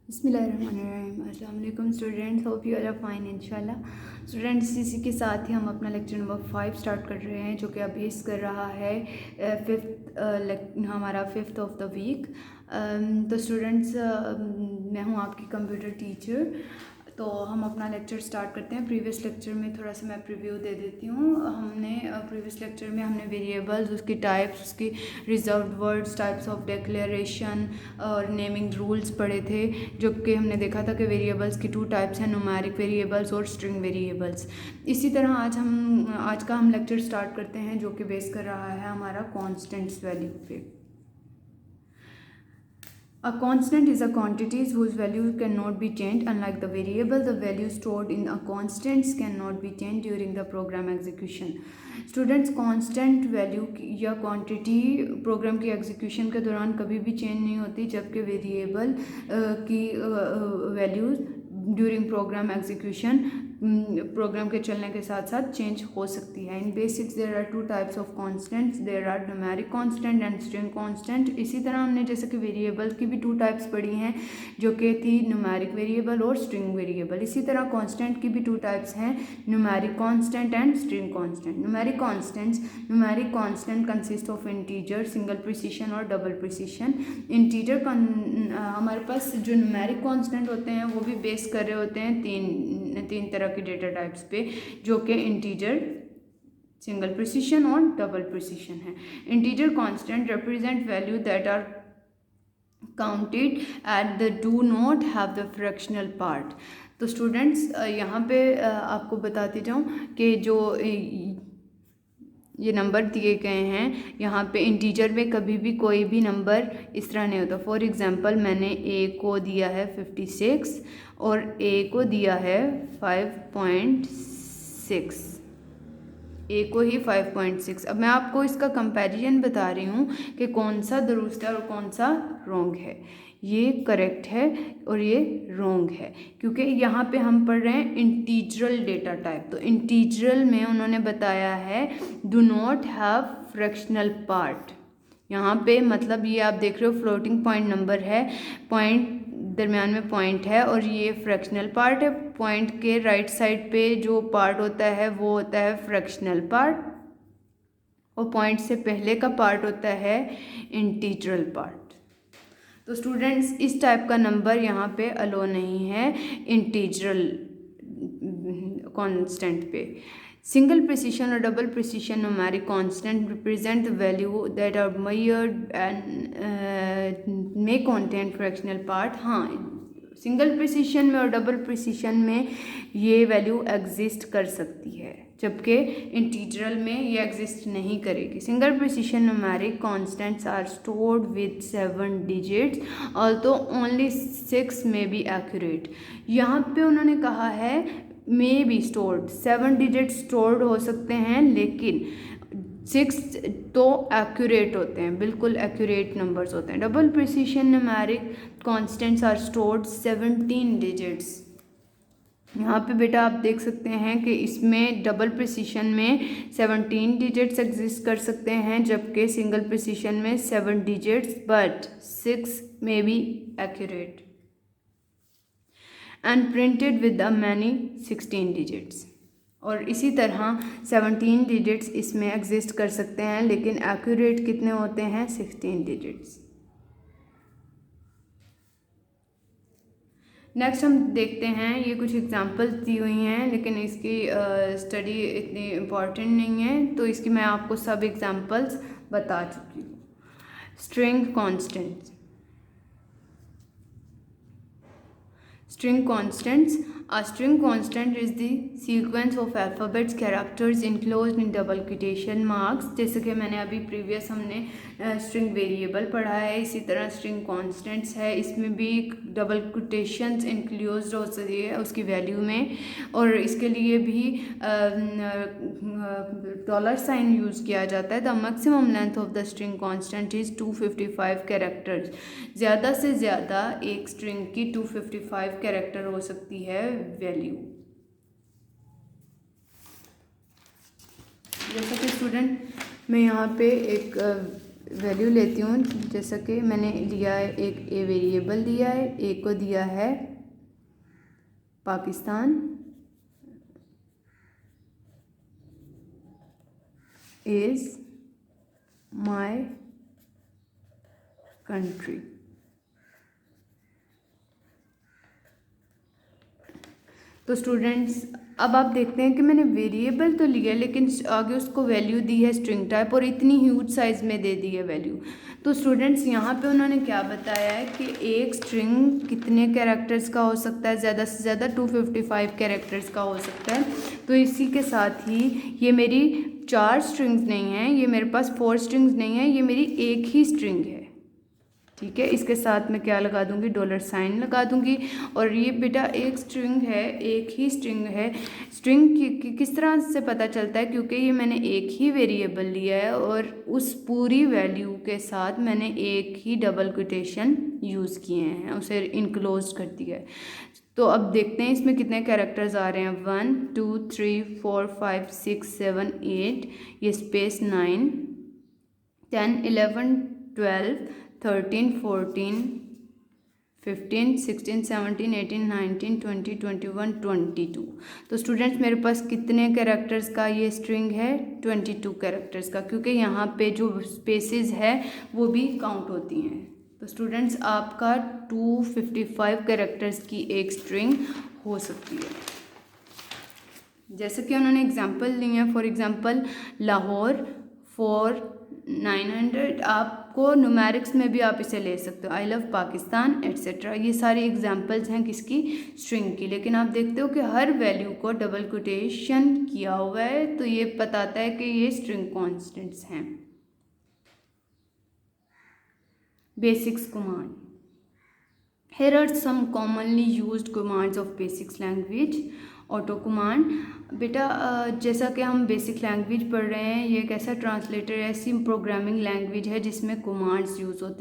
बिस्मिल्लाहिर्रहमानिर्रहीम। अस्सलाम वालेकुम students, hope you are fine इंशाल्लाह। स्टूडेंट्स, इसी के साथ ही हम अपना लेक्चर नंबर 5 स्टार्ट कर रहे हैं, जो कि अब बेस कर रहा है हमारा फिफ्थ ऑफ द वीक। तो स्टूडेंट्स, मैं हूँ आपकी कंप्यूटर टीचर। तो हम अपना लेक्चर स्टार्ट करते हैं। प्रीवियस लेक्चर में थोड़ा सा मैं प्रीव्यू दे देती हूँ। हमने प्रीवियस लेक्चर में हमने वेरिएबल्स, उसकी टाइप्स, उसकी reserved words, types of declaration और नेमिंग रूल्स पढ़े थे, जो कि हमने देखा था कि वेरिएबल्स की 2 टाइप्स हैं, न्यूमेरिक वेरिएबल्स और स्ट्रिंग वेरिएबल्स। इसी तरह आज का हम लेक्चर स्टार्ट करते हैं, जो कि बेस कर रहा है हमारा कॉन्स्टेंट्स वैल्यू पे। A constant is a quantity whose value cannot be changed. Unlike the variable, the value stored in a constant cannot be changed during the program execution. Students, constant value या quantity programme की execution के दौरान कभी भी change नहीं होती, जबकि variable की values during program execution program के चलने के साथ साथ चेंज हो सकती है। In basics there are 2 types of constants, there are numeric constant and string constant. इसी तरह हमने जैसे कि वेरिएबल की भी 2 टाइप्स पढ़ी हैं, जो कि थी न्यूमेरिक वेरिएबल और स्ट्रिंग वेरिएबल। इसी तरह कांस्टेंट की भी 2 टाइप्स हैं, numeric constant and string constant. Numeric constant consist of integer, single precision और डबल प्रिसिशन। इंटीजर हमारे पास जो न्यूमेरिक कांस्टेंट होते हैं वो भी बेस कर रहे होते हैं तीन तरह के डेटा टाइप्स पे, जो कि इंटीजर, सिंगल प्रिसिशन और डबल प्रिसिशन है। Integer constant represent value that are counted at the do not have the fractional part. तो स्टूडेंट्स, यहाँ पे आपको बताती जाऊँ कि जो ये नंबर दिए गए हैं, यहाँ पे इंटीजर में कभी भी कोई भी नंबर इस तरह नहीं होता। फॉर एग्जांपल, मैंने ए को दिया है 56 और ए को दिया है 5.6, ए को ही 5.6। अब मैं आपको इसका कंपैरिजन बता रही हूँ कि कौन सा दुरुस्त है और कौन सा रॉन्ग है। ये करेक्ट है और ये रॉन्ग है, क्योंकि यहाँ पे हम पढ़ रहे हैं इंटीजरल डेटा टाइप। तो इंटीजरल में उन्होंने बताया है do not have fractional part. यहाँ पे मतलब ये आप देख रहे हो फ्लोटिंग पॉइंट नंबर है, पॉइंट दरमियान में पॉइंट है और ये फ्रैक्शनल पार्ट है। पॉइंट के राइट साइड पे जो पार्ट होता है वो होता है फ्रैक्शनल पार्ट, और पॉइंट से पहले का पार्ट होता है इंटीजरल पार्ट। तो स्टूडेंट्स, इस टाइप का नंबर यहाँ पे अलो नहीं है इंटीजरल कांस्टेंट पे। सिंगल प्रिसिशन और double precision numeric constant represent the value that are measured and may contain fractional part. हाँ, सिंगल प्रिसिशन में और डबल प्रिसिशन में ये वैल्यू एग्जिस्ट कर सकती है, जबकि इंटीजरल में ये एग्जिस्ट नहीं करेगी। Single precision numeric constants are stored with 7 digits, although only 6 may be accurate. यहाँ पे उन्होंने कहा है may be stored, 7 digit stored हो सकते हैं, लेकिन 6 तो एक्यूरेट होते हैं, बिल्कुल एक्यूरेट नंबर्स होते हैं। Double precision numeric constants are stored 17 digits. यहाँ पे बेटा आप देख सकते हैं कि इसमें डबल प्रिसिशन में 17 डिजिट्स एग्जिस्ट कर सकते हैं, जबकि सिंगल प्रिसिशन में 7 digits but 6 may be accurate and printed with the many 16 digits. और इसी तरह 17 डिजिट्स इसमें एग्जिस्ट कर सकते हैं, लेकिन एक्यूरेट कितने होते हैं? 16 डिजिट्स। नेक्स्ट हम देखते हैं, ये कुछ एग्जांपल्स दी हुई हैं, लेकिन इसकी स्टडी इतनी इम्पॉर्टेंट नहीं है, तो इसकी मैं आपको सब एग्जांपल्स बता चुकी हूँ। String constants. String constants. A string constant is the sequence of alphabets characters enclosed in double quotation marks। जैसे कि मैंने अभी प्रीवियस हमने स्ट्रिंग वेरिएबल पढ़ा है, इसी तरह स्ट्रिंग कांस्टेंट्स है, इसमें भी डबल कोटेशंस इंक्लूज हो सकती है उसकी वैल्यू में, और इसके लिए भी $साइन यूज़ किया जाता है। The maximum length of the string constant is 255 characters. ज़्यादा से ज़्यादा एक स्ट्रिंग की 255 कैरेक्टर हो सकती है वैल्यू। जैसा कि स्टूडेंट मैं यहाँ पे एक वैल्यू लेती हूँ। जैसा कि मैंने लिया है, एक ए वेरिएबल दिया है, ए को दिया है पाकिस्तान, इज माय कंट्री। तो स्टूडेंट्स अब आप देखते हैं कि मैंने वेरिएबल तो लिया लेकिन आगे उसको वैल्यू दी है स्ट्रिंग टाइप और इतनी ह्यूज साइज़ में दे दी है वैल्यू। तो स्टूडेंट्स यहाँ पे उन्होंने क्या बताया है कि एक स्ट्रिंग कितने कैरेक्टर्स का हो सकता है, ज़्यादा से ज़्यादा 255 कैरेक्टर्स का हो सकता है। तो इसी के साथ ही ये मेरी 4 स्ट्रिंग्स नहीं हैं, ये मेरे पास 4 स्ट्रिंग्स नहीं है, ये मेरी एक ही स्ट्रिंग है। ठीक है, इसके साथ मैं क्या लगा दूंगी, $साइन लगा दूंगी। और ये बेटा एक स्ट्रिंग है, एक ही स्ट्रिंग है। स्ट्रिंग किस तरह से पता चलता है, क्योंकि ये मैंने एक ही वेरिएबल लिया है और उस पूरी वैल्यू के साथ मैंने एक ही डबल कोटेशन यूज़ किए हैं, उसे इनक्लोज कर दिया है। तो अब देखते हैं इसमें कितने कैरेक्टर्स आ रहे हैं। 1 2 3 4 5 6 7 8, ये स्पेस 9 10 11 12 13 14 15 16 17 18 19 20 21 22। तो स्टूडेंट्स मेरे पास कितने कैरेक्टर्स का ये स्ट्रिंग है, 22 कैरेक्टर्स का, क्योंकि यहाँ पे जो स्पेसेस है वो भी काउंट होती हैं। तो स्टूडेंट्स आपका 255 कैरेक्टर्स की एक स्ट्रिंग हो सकती है। जैसे कि उन्होंने एग्जांपल ली है, फॉर एग्जांपल लाहौर फॉर 900, आपको न्यूमेरिक्स में भी आप इसे ले सकते हो, आई लव पाकिस्तान एट्सेट्रा। ये सारे एग्जांपल्स हैं किसकी, स्ट्रिंग की। लेकिन आप देखते हो कि हर वैल्यू को डबल कोटेशन किया हुआ है, तो ये बताता है कि ये स्ट्रिंग कॉन्स्टेंट्स हैं। Basics command, here are some commonly used commands of basics language। Auto command, बेटा जैसा कि हम बेसिक लैंग्वेज पढ़ रहे हैं, ये एक ऐसा ट्रांसलेटर, ऐसी प्रोग्रामिंग लैंग्वेज है जिसमें कमांड्स यूज़ होती हैं।